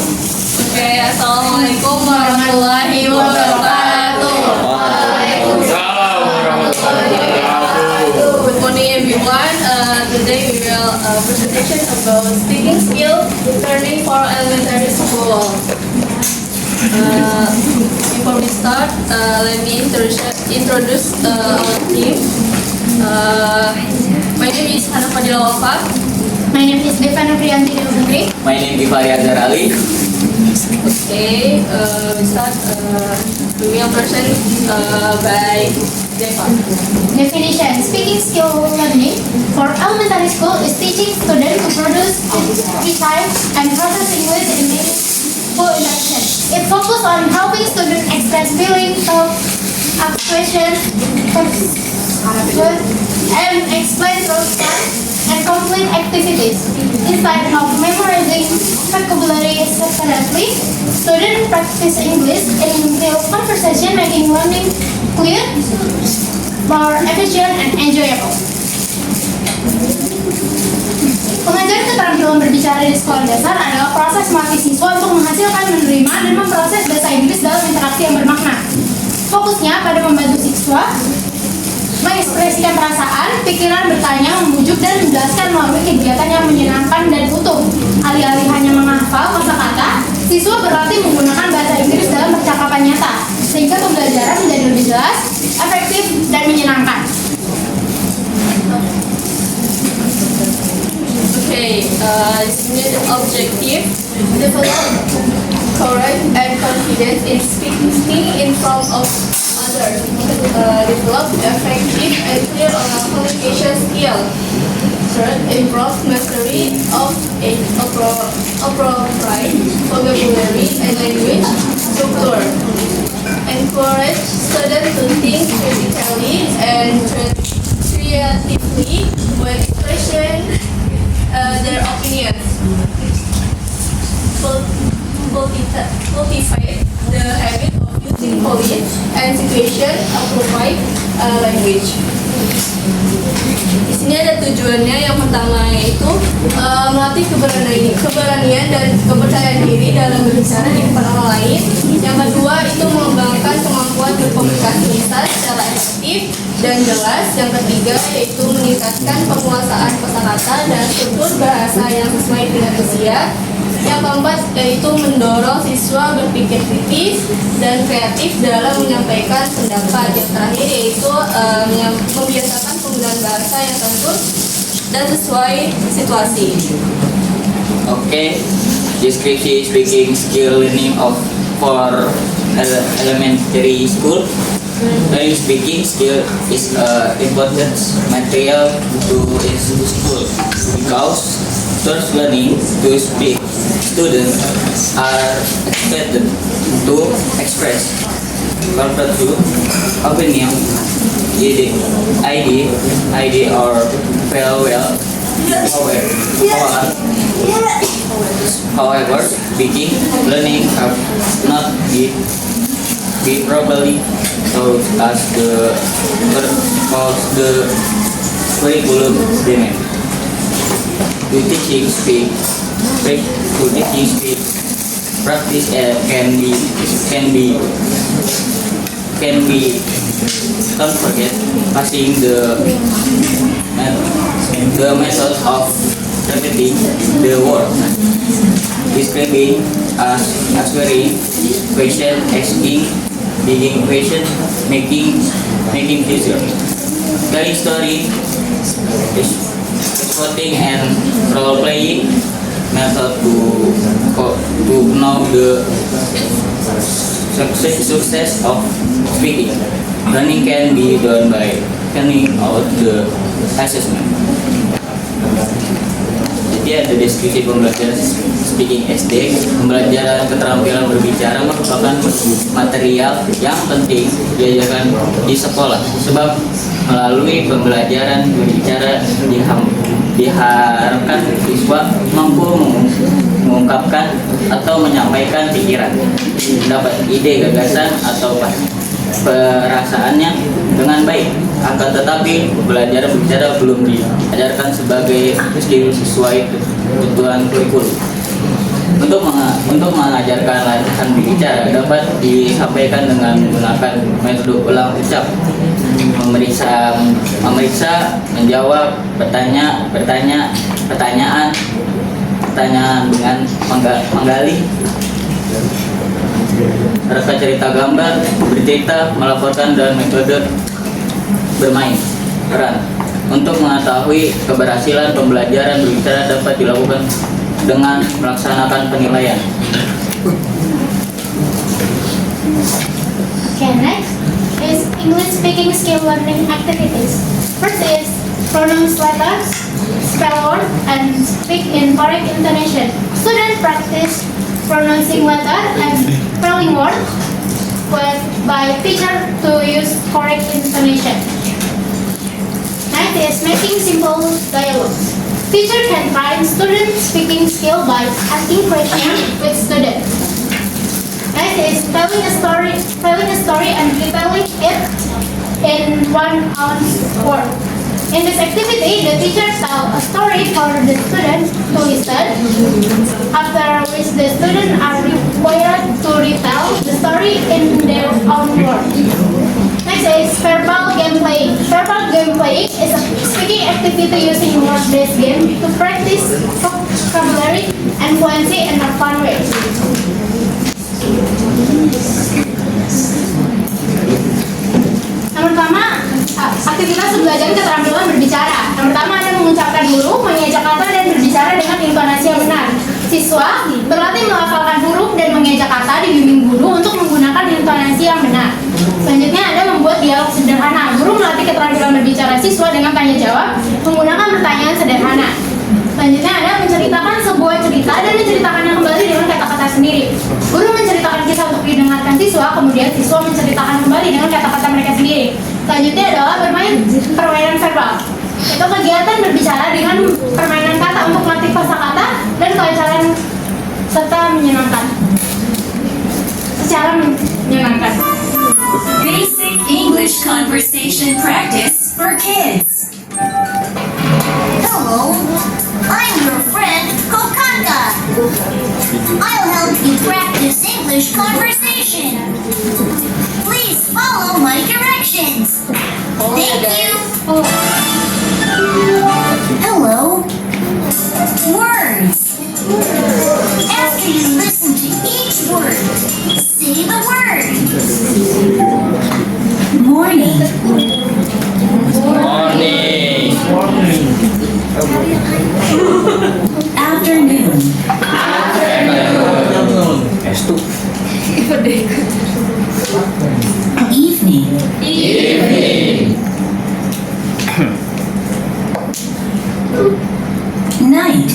Oke, assalamualaikum warahmatullahi wabarakatuh. Waalaikumsalam warahmatullahi wabarakatuh. Good morning, everyone. Today we will presentation about speaking skill learning for elementary school. Before we start, let me introduce our team. My name is Hana Fadila Wafa. My name is Devana Priyanti Dewi. My name is Fahri Azhar Ali. Okay, we start. We will present by Deva. Definition: speaking skill learning for elementary school is teaching students to produce, recite, and process English in meaningful interaction. It focuses on helping students express feelings, talk, ask questions, and explain through and complete activities. Instead of memorizing vocabulary separately, students practice English in real conversation, making learning clear, more efficient, and enjoyable. Pengajaran keterampilan berbicara di sekolah dasar adalah proses melatih siswa untuk menghasilkan, menerima, dan memproses bahasa Inggris dalam interaksi yang bermakna. Fokusnya pada membantu siswa mengekspresikan perasaan, pikiran, bertanya, membujuk, dan menjelaskan melalui kegiatan yang menyenangkan dan utuh. Alih-alih hanya menghafal kosakata, siswa berlatih menggunakan bahasa Inggris dalam percakapan nyata, sehingga pembelajaran menjadi lebih jelas, efektif, dan menyenangkan. Okay, the objective: develop courage and confidence in speaking in front of others. Develop effective and clear communication skills. Third, improve mastery of appropriate vocabulary and language structure. Encourage students to think critically and creatively when expressing their opinions. Cultivate the habit of using polite and situation appropriate language. Di sini ada tujuannya. Yang pertama yaitu melatih keberanian dan kepercayaan diri dalam berbicara di depan orang lain. Yang kedua itu mengembangkan kemampuan berkomunikasi lisan secara efektif dan jelas. Yang ketiga yaitu meningkatkan penguasaan kosakata dan struktur bahasa yang sesuai dengan usia. Yang keempat yaitu mendorong siswa berpikir kritis dan kreatif dalam menyampaikan pendapat. Yang terakhir yaitu membiasakan penggunaan bahasa yang tentu dan sesuai situasi. Okay, deskripsi speaking skill learning for elementary school. Learning speaking skill is important material to school because first learning to speak students are expected to express perspective, opinion, idea or farewell. However, speaking learning have not be properly taught as the curriculum demand. To teaching speak, practice can be don't forget passing the method of repeating the word, describing, answering question, asking, digging question, making picture, telling story, spotting and role playing method to know the success of speaking. Learning can be done by carrying out the assessment. Jadi ada deskripsi pembelajaran speaking SD. Pembelajaran keterampilan berbicara merupakan material yang penting diajarkan di sekolah, sebab melalui pembelajaran berbicara diharapkan siswa mampu mengungkapkan atau menyampaikan pikiran, pendapat, ide, gagasan atau perasaannya dengan baik. Akan tetapi belajar berbicara belum diajarkan sebagai skill sesuai kebutuhan kurikulum. Untuk mengajarkan latihan berbicara dapat disampaikan dengan menggunakan metode ulang ucap, memeriksa, menjawab, pertanyaan dengan menggali, reka cerita gambar, bercerita, melaporkan, dan metode bermain peran. Untuk mengetahui keberhasilan pembelajaran berbicara dapat dilakukan dengan melaksanakan penilaian. Okay, next is English speaking skill learning activities. First is pronounce letters, spell words, and speak in correct intonation. Students practice pronouncing letters and spelling words by teacher to use correct intonation. Next is making simple dialogues. Teacher can train students' speaking skill by asking questions with students. Next is telling a story and retelling it in one word. In this activity, the teacher tells a story for the students to listen, after which the students are required to retell the story in their own words. Next is verbal game playing. Verbal game playing is a speaking activity using word-based game to practice vocabulary and fluency in a fun way. Yang pertama, aktivitas belajar keterampilan berbicara. Yang pertama ada mengucapkan huruf, mengejak kata, dan berbicara dengan intonasi yang benar. Siswa berlatih melafalkan huruf dan mengejak kata dibimbing guru untuk menggunakan intonasi yang benar. Selanjutnya ada membuat dialog sederhana. Guru melatih keterampilan berbicara siswa dengan tanya jawab menggunakan pertanyaan sederhana. Selanjutnya ada menceritakan sebuah cerita dan menceritakannya kembali dengan kata-kata sendiri. Guru menceritakan kisah untuk didengarkan siswa, kemudian siswa menceritakan kembali dengan kata-kata mereka sendiri. Selanjutnya adalah bermain permainan verbal. Itu kegiatan berbicara dengan permainan kata untuk melatih kosakata dan kelancaran serta menyenangkan. Secara menyenangkan. Basic English conversation practice for kids. Hello, I'm your friend Kokaka. I'll help you practice English conversation. Please follow my directions. Thank you. Hello. Words. After you listen to each word, say the word. Morning. Afternoon. Evening. Night.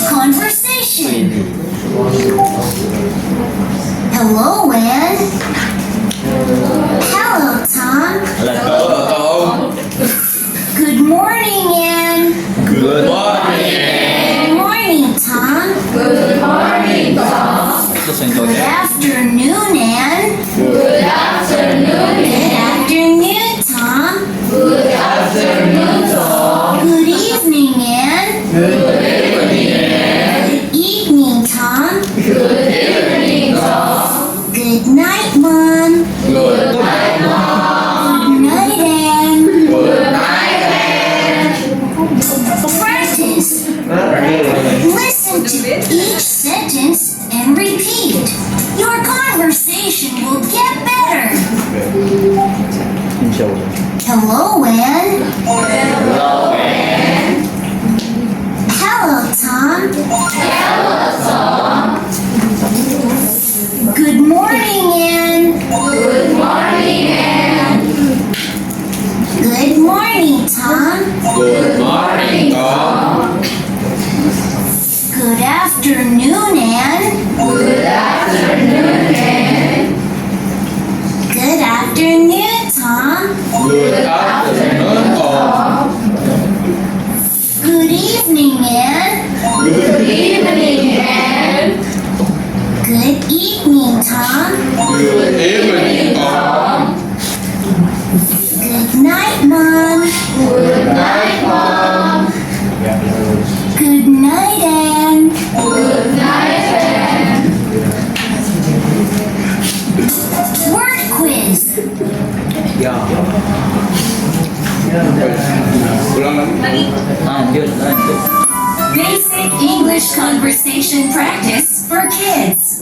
Conversation. Hello, Ann. Hello, Tom. Good morning, Ann. Good morning, Tom. Good afternoon, Ann. Good afternoon, Tom. Good evening, Ann. Good evening, Tom. Good night, Mom. Good night, Ann. Practice. Listen to each sentence and repeat. Your conversation will get better. Hello, Ann. Hello, Tom. Good morning, Ann. Good morning, Tom. Good afternoon, Ann. Good afternoon, Tom. Good evening, Ann. Good evening, Tom. Good night, Mom. Lanjut. Basic English conversation practice for kids.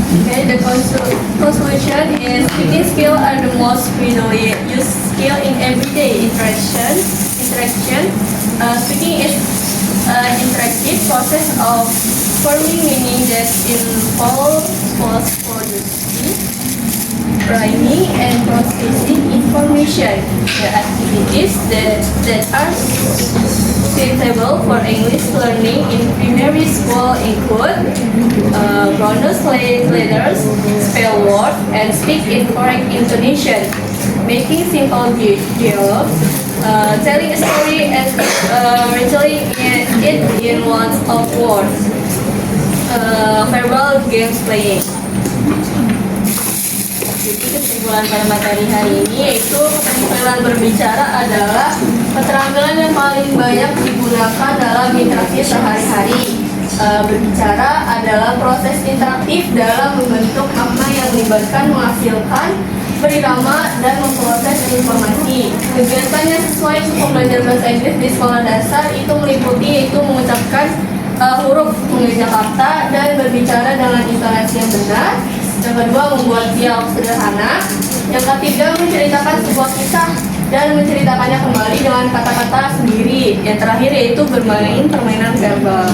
Okay, the conclusion is speaking skills are the most freely used skill in everyday interaction. Speaking is an interactive process of forming meaning that involves producing, rhyming, and processing information. The activities that are suitable for English learning in primary school include pronounce letters, spell words, and speak in correct intonation, making simple dialogues, telling a story and retelling it in lots of words, verbal games playing. Jadi kesimpulan pada materi hari ini yaitu keterampilan berbicara adalah keterampilan yang paling banyak digunakan dalam interaksi sehari-hari. Berbicara adalah proses interaktif dalam membentuk makna yang melibatkan menghasilkan, berirama, dan memproses informasi. Kegiatan yang sesuai untuk belajar bahasa Inggris di sekolah dasar itu meliputi yaitu mengucapkan huruf mengeja kata dan berbicara dengan intonasi yang benar. Yang kedua, membuat dialog sederhana. Yang ketiga, menceritakan sebuah kisah dan menceritakannya kembali dengan kata-kata sendiri. Yang terakhir yaitu bermain permainan verbal.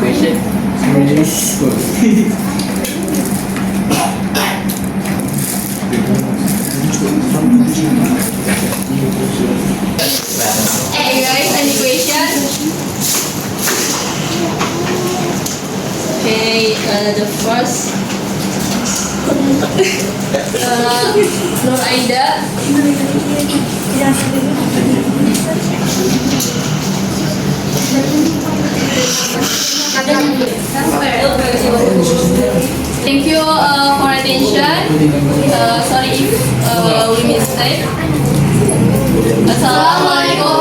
Question. Hey guys, any question? Okay, the first Nur Aida. Thank you for attention. Sorry if we mistake. Assalamualaikum